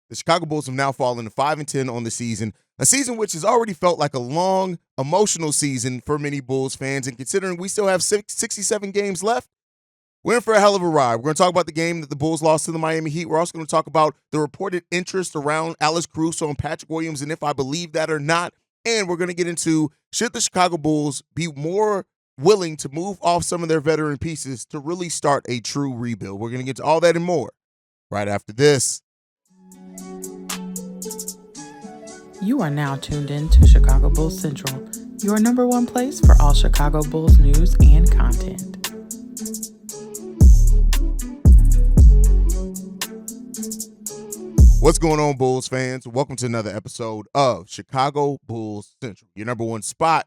The Chicago Bulls have now fallen to 5-10 on the season, a season which has already felt like a long, emotional season for many Bulls fans. And considering we still have 67 games left, we're in for a hell of a ride. We're going to talk about the game that the Bulls lost to the Miami Heat. We're also going to talk about the reported interest around Alex Caruso and Patrick Williams and if I believe that or not. And we're going to get into, should the Chicago Bulls be more willing to move off some of their veteran pieces to really start a true rebuild? We're going to get to all that and more right after this. You are now tuned in to Chicago Bulls Central, your number one place for all Chicago Bulls news and content. What's going on, Bulls fans? Welcome to another episode of Chicago Bulls Central, your number one spot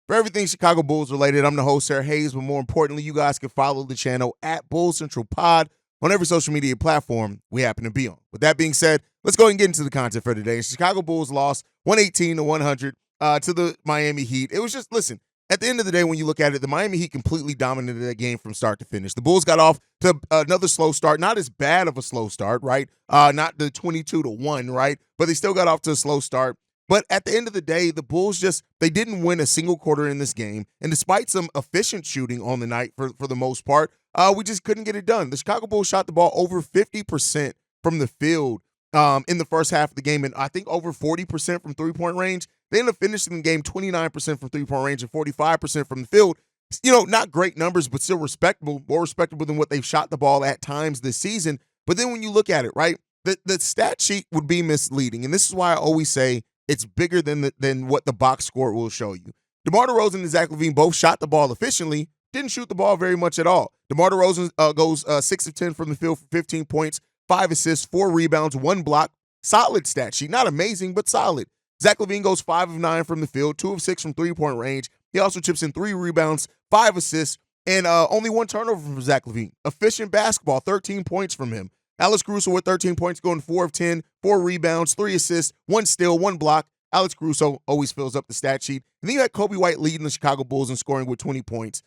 for everything Chicago Bulls related. I'm the host, Zach Haize, but more importantly, you guys can follow the channel at Bulls Central Pod on every social media platform we happen to be on. With that being said, let's go ahead and get into the content for today. Chicago Bulls lost 118-100 to the Miami Heat. It was just, listen, at the end of the day, when you look at it, the Miami Heat completely dominated that game from start to finish. The Bulls got off to another slow start, not as bad of a slow start, right? Not the 22-1, right? But they still got off to a slow start. But at the end of the day, the Bulls they didn't win a single quarter in this game. And despite some efficient shooting on the night for the most part, we just couldn't get it done. The Chicago Bulls shot the ball over 50% from the field in the first half of the game, and I think over 40% from three-point range. They ended up finishing the game 29% from three-point range and 45% from the field. You know, not great numbers, but still respectable, more respectable than what they've shot the ball at times this season. But then when you look at it, right, the stat sheet would be misleading, and this is why I always say it's bigger than what the box score will show you. DeMar DeRozan and Zach LaVine both shot the ball efficiently, didn't shoot the ball very much at all. DeMar DeRozan goes 6 of 10 from the field for 15 points, 5 assists, 4 rebounds, 1 block. Solid stat sheet. Not amazing, but solid. Zach LaVine goes 5 of 9 from the field, 2 of 6 from three-point range. He also chips in 3 rebounds, 5 assists, and only 1 turnover from Zach LaVine. Efficient basketball, 13 points from him. Alex Caruso with 13 points, going 4 of 10, 4 rebounds, 3 assists, 1 steal, 1 block. Alex Caruso always fills up the stat sheet. And then you had Kobe White leading the Chicago Bulls in scoring with 20 points.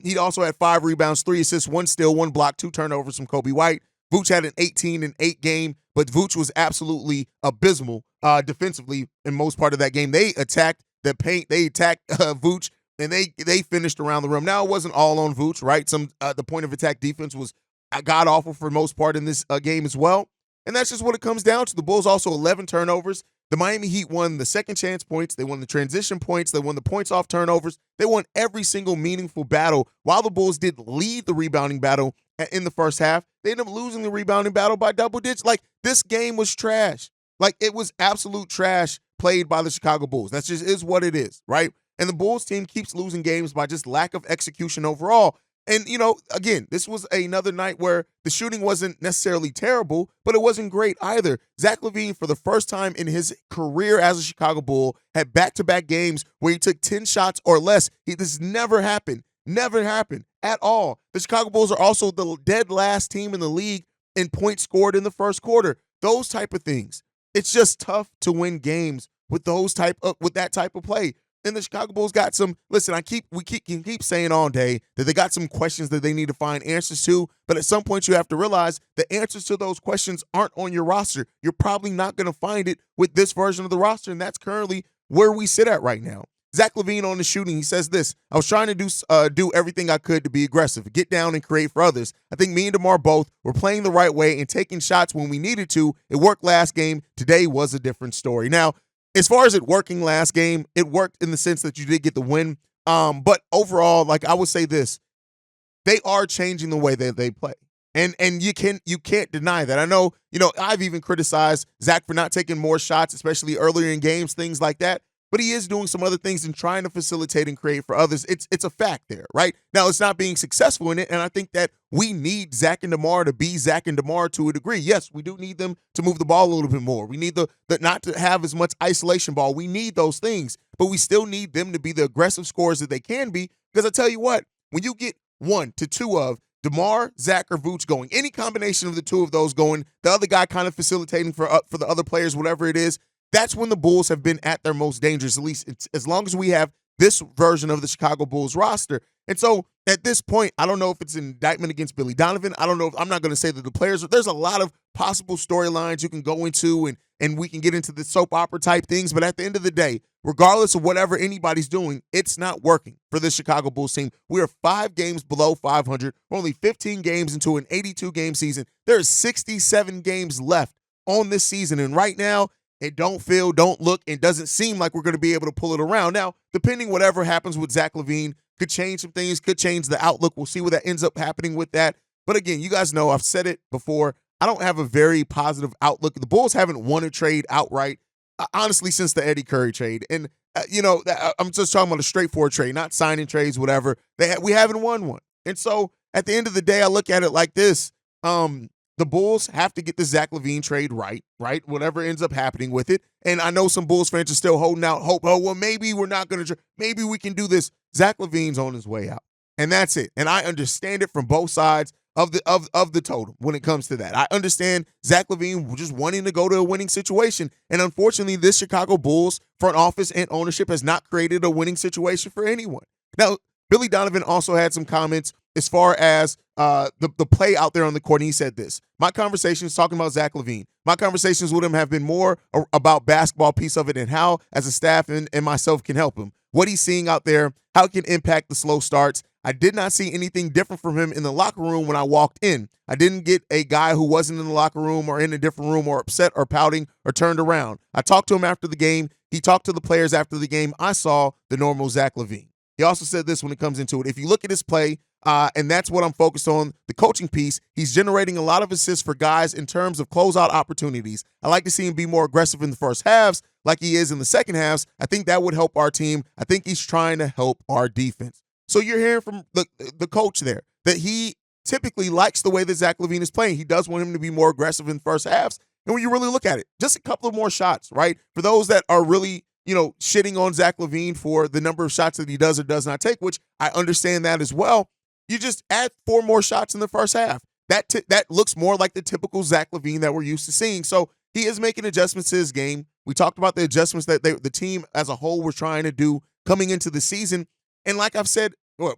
He also had 5 rebounds, 3 assists, 1 steal, 1 block, 2 turnovers from Kobe White. Vooch had an 18-8 game, but Vooch was absolutely abysmal defensively in most part of that game. They attacked the paint. They attacked Vooch, and they finished around the rim. Now, it wasn't all on Vooch, right? The point of attack defense was god-awful for most part in this game as well, and that's just what it comes down to. The Bulls also 11 turnovers. The Miami Heat won the second chance points. They won the transition points. They won the points off turnovers. They won every single meaningful battle. While the Bulls did lead the rebounding battle in the first half, they ended up losing the rebounding battle by double digits. Like, this game was trash. Like, it was absolute trash played by the Chicago Bulls. That just is what it is, right? And the Bulls team keeps losing games by just lack of execution overall. And, you know, again, this was another night where the shooting wasn't necessarily terrible, but it wasn't great either. Zach LaVine, for the first time in his career as a Chicago Bull, had back-to-back games where he took 10 shots or less. This never happened. Never happened at all. The Chicago Bulls are also the dead last team in the league in points scored in the first quarter. Those type of things. It's just tough to win games with that type of play. And the Chicago Bulls got some. Listen, we keep saying all day that they got some questions that they need to find answers to. But at some point, you have to realize the answers to those questions aren't on your roster. You're probably not going to find it with this version of the roster, and that's currently where we sit at right now. Zach LaVine on the shooting, he says this: I was trying to do everything I could to be aggressive, get down and create for others. I think me and DeMar both were playing the right way and taking shots when we needed to. It worked last game. Today was a different story. Now, as far as it working last game, it worked in the sense that you did get the win. But overall, like, I would say this: they are changing the way that they play. And you can't deny that. I know, I've even criticized Zach for not taking more shots, especially earlier in games, things like that. But he is doing some other things and trying to facilitate and create for others. It's a fact there, right? Now, it's not being successful in it, and I think that we need Zach and DeMar to be Zach and DeMar to a degree. Yes, we do need them to move the ball a little bit more. We need the not to have as much isolation ball. We need those things, but we still need them to be the aggressive scorers that they can be, because I tell you what, when you get 1 to 2 of DeMar, Zach, or Vooch going, any combination of the two of those going, the other guy kind of facilitating for the other players, whatever it is, that's when the Bulls have been at their most dangerous, at least as long as we have this version of the Chicago Bulls roster. And so at this point, I don't know if it's an indictment against Billy Donovan. I don't know if I'm not going to say that the players, there's a lot of possible storylines you can go into and we can get into the soap opera type things. But at the end of the day, regardless of whatever anybody's doing, it's not working for the Chicago Bulls team. We are 5 games below 500. We're only 15 games into an 82-game season. There are 67 games left on this season. And right now, it don't look, and doesn't seem like we're going to be able to pull it around. Now, depending whatever happens with Zach LaVine, could change some things, could change the outlook. We'll see what that ends up happening with that. But again, you guys know I've said it before. I don't have a very positive outlook. The Bulls haven't won a trade outright, honestly, since the Eddie Curry trade. And, I'm just talking about a straightforward trade, not signing trades, whatever. We haven't won one. And so at the end of the day, I look at it like this. The Bulls have to get the Zach LaVine trade right? Whatever ends up happening with it. And I know some Bulls fans are still holding out hope. Oh, well, maybe we're not going to – maybe we can do this. Zach LaVine's on his way out. And that's it. And I understand it from both sides of the totem when it comes to that. I understand Zach LaVine just wanting to go to a winning situation. And unfortunately, this Chicago Bulls front office and ownership has not created a winning situation for anyone. Now, Billy Donovan also had some comments as far as the play out there on the court, and he said this. My conversations talking about Zach LaVine, my conversations with him have been more about basketball piece of it and how, as a staff and myself, can help him. What he's seeing out there, how it can impact the slow starts. I did not see anything different from him in the locker room when I walked in. I didn't get a guy who wasn't in the locker room or in a different room or upset or pouting or turned around. I talked to him after the game. He talked to the players after the game. I saw the normal Zach LaVine. He also said this when it comes into it. If you look at his play, and that's what I'm focused on, the coaching piece, he's generating a lot of assists for guys in terms of closeout opportunities. I like to see him be more aggressive in the first halves like he is in the second halves. I think that would help our team. I think he's trying to help our defense. So you're hearing from the coach there that he typically likes the way that Zach LaVine is playing. He does want him to be more aggressive in first halves. And when you really look at it, just a couple of more shots, right? For those that are really shitting on Zach LaVine for the number of shots that he does or does not take, which I understand that as well. You just add 4 more shots in the first half. That looks more like the typical Zach LaVine that we're used to seeing. So he is making adjustments to his game. We talked about the adjustments that the team as a whole were trying to do coming into the season. And like I've said,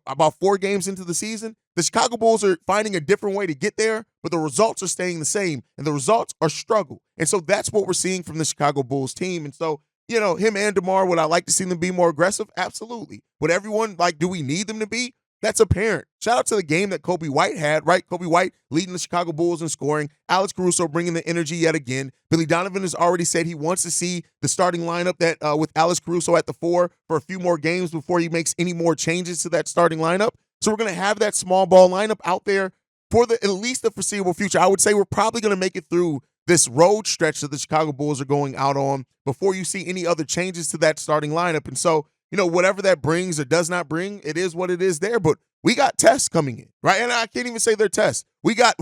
about 4 games into the season, the Chicago Bulls are finding a different way to get there, but the results are staying the same, and the results are struggle. And so that's what we're seeing from the Chicago Bulls team. And so, him and DeMar, would I like to see them be more aggressive? Absolutely. Would everyone, do we need them to be? That's apparent. Shout out to the game that Kobe White had, right? Kobe White leading the Chicago Bulls in scoring. Alex Caruso bringing the energy yet again. Billy Donovan has already said he wants to see the starting lineup that with Alex Caruso at the 4 for a few more games before he makes any more changes to that starting lineup. So we're going to have that small ball lineup out there for at least the foreseeable future. I would say we're probably going to make it through this road stretch that the Chicago Bulls are going out on before you see any other changes to that starting lineup. And so, whatever that brings or does not bring, it is what it is there. But we got tests coming in, right? And I can't even say they're tests. We got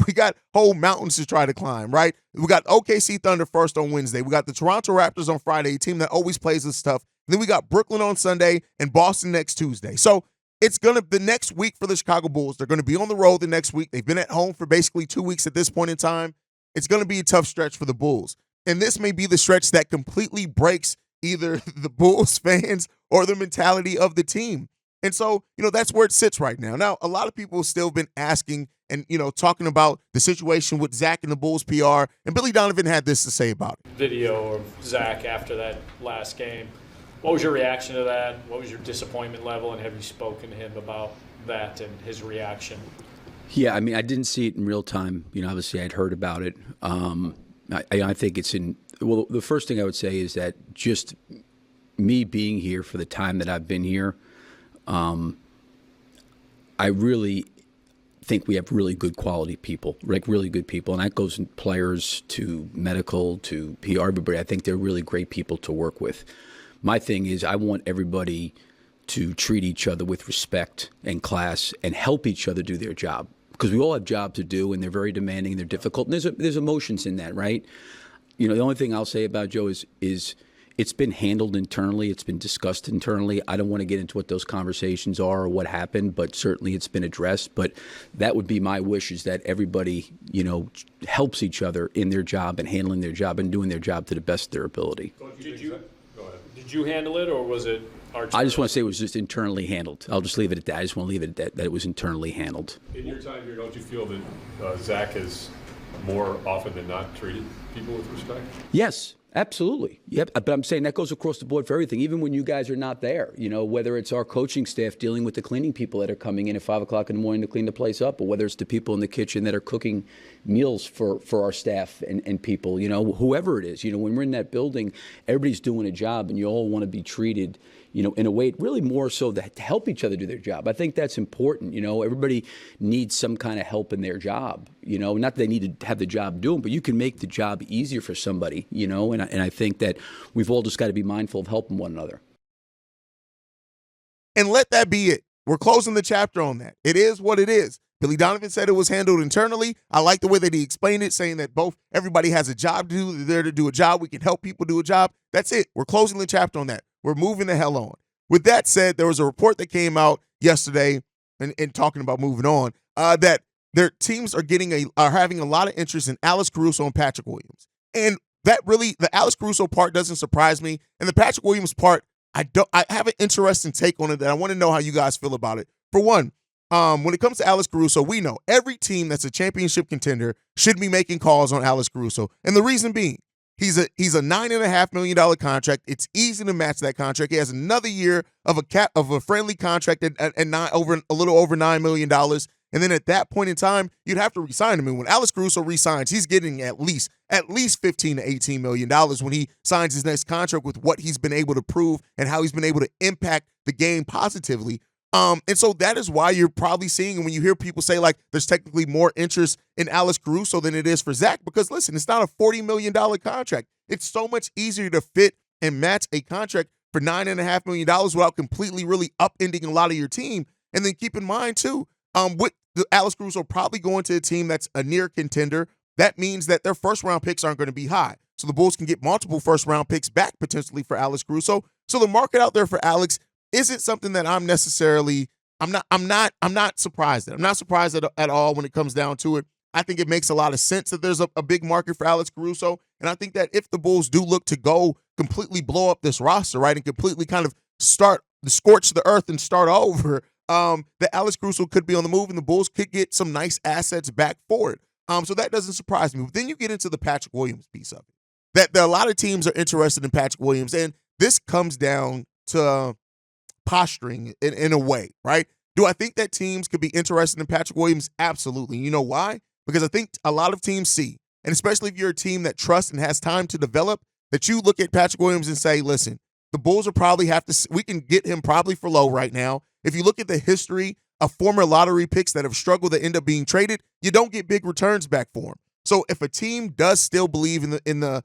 whole mountains to try to climb, right? We got OKC Thunder first on Wednesday. We got the Toronto Raptors on Friday, a team that always plays this stuff. And then we got Brooklyn on Sunday and Boston next Tuesday. So it's going to the next week for the Chicago Bulls. They're going to be on the road the next week. They've been at home for basically 2 weeks at this point in time. It's going to be a tough stretch for the Bulls. And this may be the stretch that completely breaks either the Bulls fans or the mentality of the team. And so, that's where it sits right now. Now, a lot of people have still been asking and, talking about the situation with Zach and the Bulls PR. And Billy Donovan had this to say about it. Video of Zach after that last game. What was your reaction to that? What was your disappointment level? And have you spoken to him about that and his reaction? Yeah, I mean, I didn't see it in real time. Obviously I'd heard about it. I think it's well, the first thing I would say is that just me being here for the time that I've been here, I really think we have really good quality people, really good people. And that goes from players to medical to PR, everybody. I think they're really great people to work with. My thing is I want everybody to treat each other with respect and class and help each other do their job. Because we all have jobs to do, and they're very demanding, and they're difficult. And there's emotions in that, right? The only thing I'll say about Joe is it's been handled internally. It's been discussed internally. I don't want to get into what those conversations are or what happened, but certainly it's been addressed. But that would be my wish, is that everybody, helps each other in their job and handling their job and doing their job to the best of their ability. Did you handle it, or was it Archie? I just want to say it was just internally handled. I'll just leave it at that. I just want to leave it at that it was internally handled. In your time here, don't you feel that Zach has more often than not treated people with respect? Yes, absolutely. Yep. But I'm saying that goes across the board for everything, even when you guys are not there. Whether it's our coaching staff dealing with the cleaning people that are coming in at 5 o'clock in the morning to clean the place up, or whether it's the people in the kitchen that are cooking meals for our staff and people, whoever it is. When we're in that building, everybody's doing a job, and you all want to be treated in a way really more so to help each other do their job. I think that's important. Everybody needs some kind of help in their job. Not that they need to have the job doing, but you can make the job easier for somebody. And I think that we've all just got to be mindful of helping one another. And let that be it. We're closing the chapter on that. It is what it is. Billy Donovan said it was handled internally. I like the way that he explained it, saying that everybody has a job to do. They're there to do a job. We can help people do a job. That's it. We're closing the chapter on that. We're moving the hell on. With that said, there was a report that came out yesterday and talking about moving on, that their teams are having a lot of interest in Alex Caruso and Patrick Williams. And that really, the Alex Caruso part doesn't surprise me. And the Patrick Williams part, I have an interesting take on it that I want to know how you guys feel about it. For one, when it comes to Alex Caruso, we know every team that's a championship contender should be making calls on Alex Caruso. And the reason being, he's a $9.5 million contract. It's easy to match that contract. He has another year of a friendly contract at a little over $9 million. And then at that point in time, you'd have to re-sign him. And when Alex Caruso re-signs, he's getting at least $15 to $18 million when he signs his next contract, with what he's been able to prove and how he's been able to impact the game positively. And so that is why you're probably seeing, and when you hear people say like there's technically more interest in Alex Caruso than it is for Zach, because listen, it's not a $40 million contract. It's so much easier to fit and match a contract for $9.5 million without completely really upending a lot of your team. And then keep in mind too, with Alex Caruso probably going to a team that's a near contender, that means that their first round picks aren't going to be high. So the Bulls can get multiple first round picks back potentially for Alex Caruso. So the market out there for Alex isn't something that I'm not surprised at. I'm not surprised at all when it comes down to it. I think it makes a lot of sense that there's a big market for Alex Caruso. And I think that if the Bulls do look to go completely blow up this roster, right, and completely kind of scorch the earth and start over, that Alex Caruso could be on the move and the Bulls could get some nice assets back for it. So that doesn't surprise me. But then you get into the Patrick Williams piece of it. That a lot of teams are interested in Patrick Williams. And this comes down to posturing in a way, right? Do I think that teams could be interested in Patrick Williams? Absolutely. You know why? Because I think a lot of teams see, and especially if you're a team that trusts and has time to develop, that you look at Patrick Williams and say, listen, the Bulls will probably we can get him probably for low right now. If you look at the history of former lottery picks that have struggled that end up being traded, you don't get big returns back for him. So if a team does still believe in the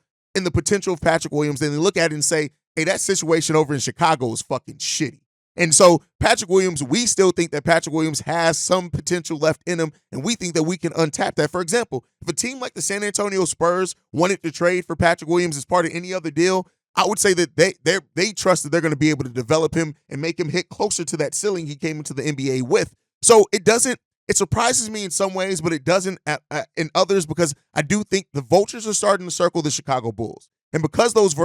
potential of Patrick Williams, then they look at it and say, hey, that situation over in Chicago is fucking shitty. And so Patrick Williams, we still think that Patrick Williams has some potential left in him, and we think that we can untap that. For example, if a team like the San Antonio Spurs wanted to trade for Patrick Williams as part of any other deal, I would say that they trust that they're going to be able to develop him and make him hit closer to that ceiling he came into the NBA with. So it surprises me in some ways, but it doesn't in others, because I do think the vultures are starting to circle the Chicago Bulls. And because those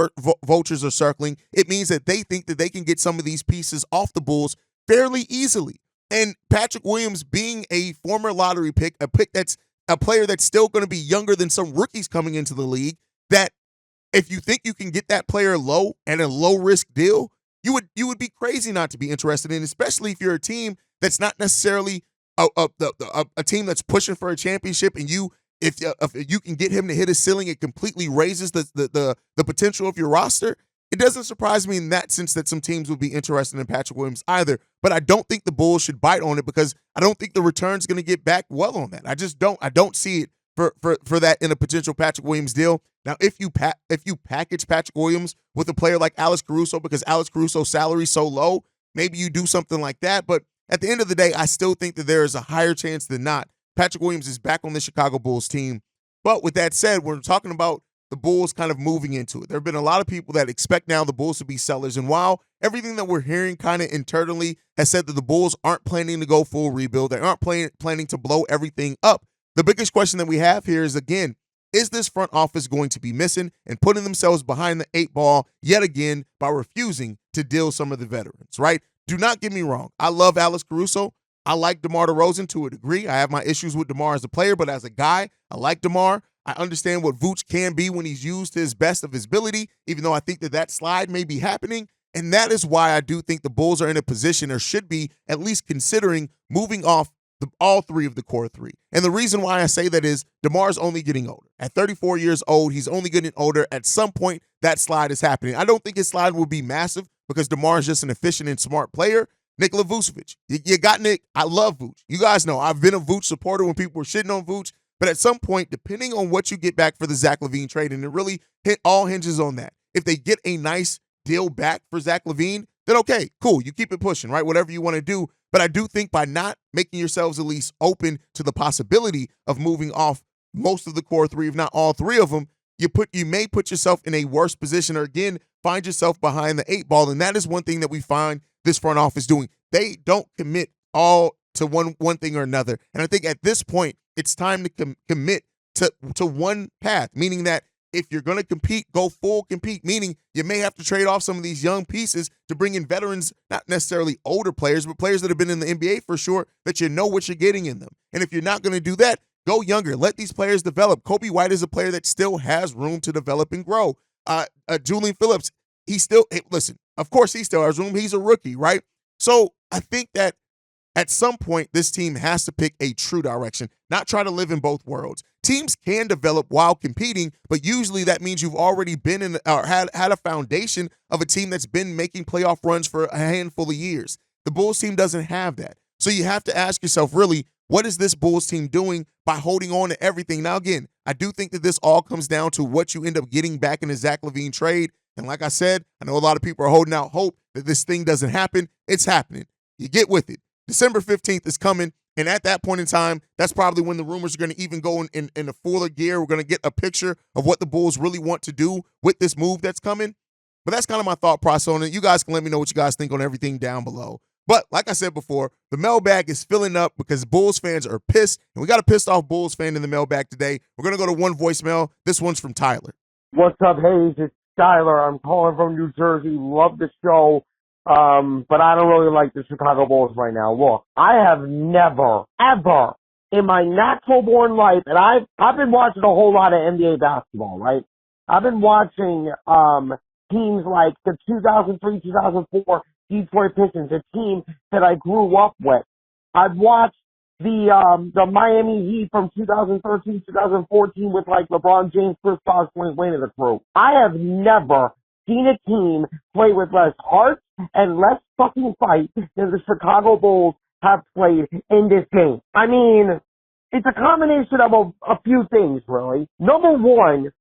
vultures are circling, it means that they think that they can get some of these pieces off the Bulls fairly easily. And Patrick Williams being a former lottery pick, a player that's still going to be younger than some rookies coming into the league, that if you think you can get that player low and a low-risk deal, you would be crazy not to be interested in, especially if you're a team that's not necessarily a team that's pushing for a championship, and if you can get him to hit a ceiling, it completely raises the potential of your roster. It doesn't surprise me in that sense that some teams would be interested in Patrick Williams either. But I don't think the Bulls should bite on it, because I don't think the return's going to get back well on that. I just don't. I don't see it for that in a potential Patrick Williams deal. Now, if you package Patrick Williams with a player like Alex Caruso, because Alex Caruso's salary is so low, maybe you do something like that. But at the end of the day, I still think that there is a higher chance than not Patrick Williams is back on the Chicago Bulls team. But with that said, we're talking about the Bulls kind of moving into it. There have been a lot of people that expect now the Bulls to be sellers. And while everything that we're hearing kind of internally has said that the Bulls aren't planning to go full rebuild, they aren't planning to blow everything up, the biggest question that we have here is, again, is this front office going to be missing and putting themselves behind the 8 ball yet again by refusing to deal some of the veterans, right? Do not get me wrong. I love Alex Caruso. I like DeMar DeRozan to a degree. I have my issues with DeMar as a player, but as a guy, I like DeMar. I understand what Vooch can be when he's used to his best of his ability, even though I think that slide may be happening. And that is why I do think the Bulls are in a position, or should be at least considering, moving off all 3 of the core 3. And the reason why I say that is DeMar's only getting older. At 34 years old, he's only getting older. At some point, that slide is happening. I don't think his slide will be massive because DeMar is just an efficient and smart player. Nikola Vucevic. You got Nick. I love Vooch. You guys know I've been a Vooch supporter when people were shitting on Vooch. But at some point, depending on what you get back for the Zach LaVine trade, and it really all hinges on that. If they get a nice deal back for Zach LaVine, then okay, cool. You keep it pushing, right? Whatever you want to do. But I do think by not making yourselves at least open to the possibility of moving off most of the core 3, if not all 3 of them, you may put yourself in a worse position, or again, find yourself behind the 8 ball. And that is one thing that we find this front office doing. They don't commit all to one thing or another. And I think at this point, it's time to commit to one path, meaning that if you're going to compete, go full compete, meaning you may have to trade off some of these young pieces to bring in veterans, not necessarily older players, but players that have been in the NBA for sure, that you know what you're getting in them. And if you're not going to do that, go younger. Let these players develop. Kobe White is a player that still has room to develop and grow. Julian Phillips, listen, of course he still has room. He's a rookie, right? So I think that at some point, this team has to pick a true direction, not try to live in both worlds. Teams can develop while competing, but usually that means you've already been in or had a foundation of a team that's been making playoff runs for a handful of years. The Bulls team doesn't have that. So you have to ask yourself, really, what is this Bulls team doing by holding on to everything? Now, again, I do think that this all comes down to what you end up getting back in the Zach LaVine trade. And like I said, I know a lot of people are holding out hope that this thing doesn't happen. It's happening. You get with it. December 15th is coming, and at that point in time, that's probably when the rumors are going to even go in a fuller gear. We're going to get a picture of what the Bulls really want to do with this move that's coming. But that's kind of my thought process on it. You guys can let me know what you guys think on everything down below. But like I said before, the mailbag is filling up because Bulls fans are pissed, and we got a pissed off Bulls fan in the mailbag today. We're going to go to one voicemail. This one's from Tyler. What's up, Haize? It's Tyler. I'm calling from New Jersey. Love the show. But I don't really like the Chicago Bulls right now. Look, I have never, ever in my natural born life, and I've been watching a whole lot of NBA basketball, right? I've been watching, teams like the 2003, 2004 Detroit Pistons, a team that I grew up with. I've watched the Miami Heat from 2013, 2014 with like LeBron James, Chris Bosh, Dwayne Wade and the crew. I have never seen a team play with less heart and less fucking fight than the Chicago Bulls have played in this game. I mean, it's a combination of a few things, really. Number one,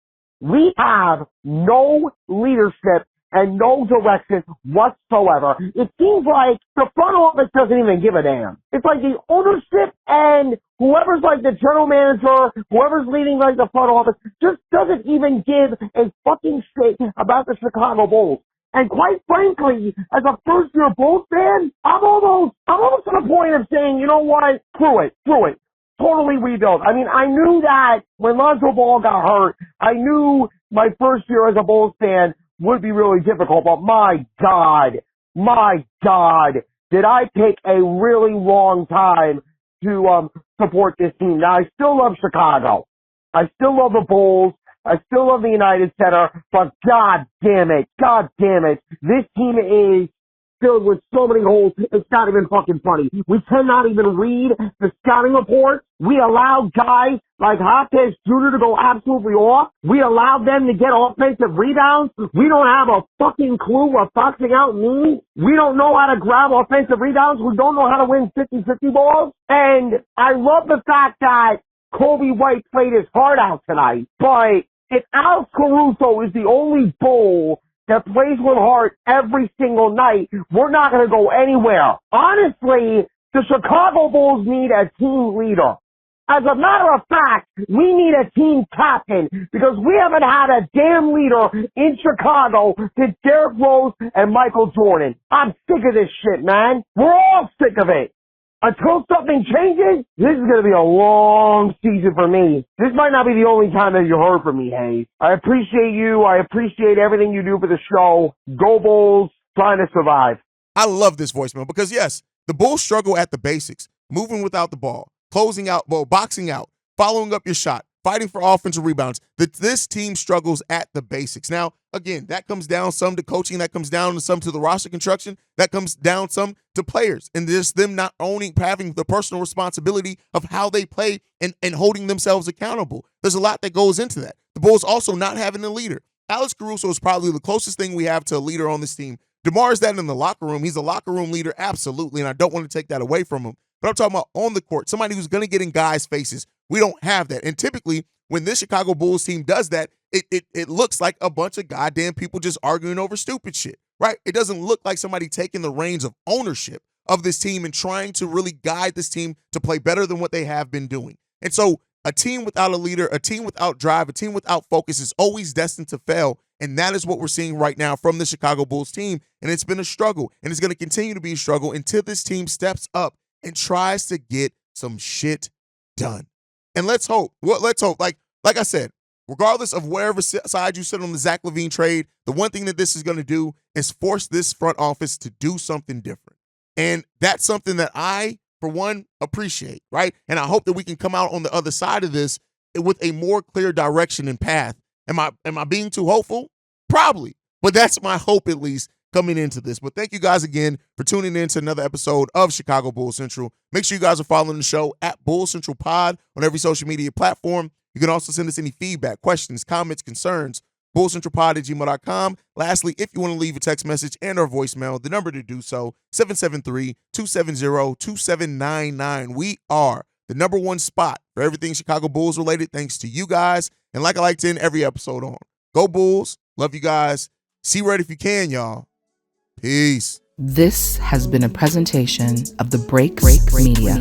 we have no leadership and no direction whatsoever. It seems like the front office doesn't even give a damn. It's like the ownership and whoever's like the general manager, whoever's leading like the front office, just doesn't even give a fucking shit about the Chicago Bulls. And quite frankly, as a first-year Bulls fan, I'm almost to the point of saying, you know what? Screw it. Totally rebuild. I mean, I knew that when Lonzo Ball got hurt, I knew my first year as a Bulls fan would be really difficult, but my God, did I take a really long time to support this team. Now, I still love Chicago. I still love the Bulls. I still love the United Center, but God damn it, this team is filled with so many holes, it's not even fucking funny. We cannot even read the scouting report. We allow guys like Haize Jr. to go absolutely off. We allow them to get offensive rebounds. We don't have a fucking clue what boxing out means. We don't know how to grab offensive rebounds. We don't know how to win 50-50 balls. And I love the fact that Kobe White played his heart out tonight. But if Alex Caruso is the only Bull that plays with heart every single night, we're not going to go anywhere. Honestly, the Chicago Bulls need a team leader. As a matter of fact, we need a team captain because we haven't had a damn leader in Chicago since Derrick Rose and Michael Jordan. I'm sick of this shit, man. We're all sick of it. until something changes, this is going to be a long season for me. This might not be the only time that you heard from me, Haize. I appreciate you. I appreciate everything you do for the show. Go Bulls, trying to survive. I love this voicemail because, yes, the Bulls struggle at the basics, moving without the ball, closing out, boxing out, following up your shot, fighting for offensive rebounds. This team struggles at the basics. Now, again, that comes down some to coaching, that comes down to some to the roster construction, that comes down some to players, and just them not having the personal responsibility of how they play and holding themselves accountable. There's a lot that goes into that. The Bulls also not having a leader. Alex Caruso is probably the closest thing we have to a leader on this team. DeMar is that in the locker room. He's a locker room leader, absolutely, and I don't want to take that away from him. But I'm talking about on the court, somebody who's going to get in guys' faces. We don't have that. And typically, when this Chicago Bulls team does that, it looks like a bunch of goddamn people just arguing over stupid shit, right? It doesn't look like somebody taking the reins of ownership of this team and trying to really guide this team to play better than what they have been doing. And so a team without a leader, a team without drive, a team without focus is always destined to fail. And that is what we're seeing right now from the Chicago Bulls team. And it's been a struggle, and it's going to continue to be a struggle until this team steps up and tries to get some shit done. And let's hope. Like I said, regardless of wherever side you sit on the Zach LaVine trade, the one thing that this is going to do is force this front office to do something different. And that's something that I, for one, appreciate, right? And I hope that we can come out on the other side of this with a more clear direction and path. Am I being too hopeful? Probably. But that's my hope, at least, coming into this. But thank you guys again for tuning in to another episode of Chicago Bulls Central. Make sure you guys are following the show at Bulls Central Pod on every social media platform. You can also send us any feedback, questions, comments, concerns, bullcentralpod@gmail.com. Lastly, if you want to leave a text message and or voicemail, the number to do so, 773-270-2799. We are the number one spot for everything Chicago Bulls related, thanks to you guys. And like I like to end every episode on, go Bulls. Love you guys. See red if you can, y'all. Peace. This has been a presentation of the Break Media.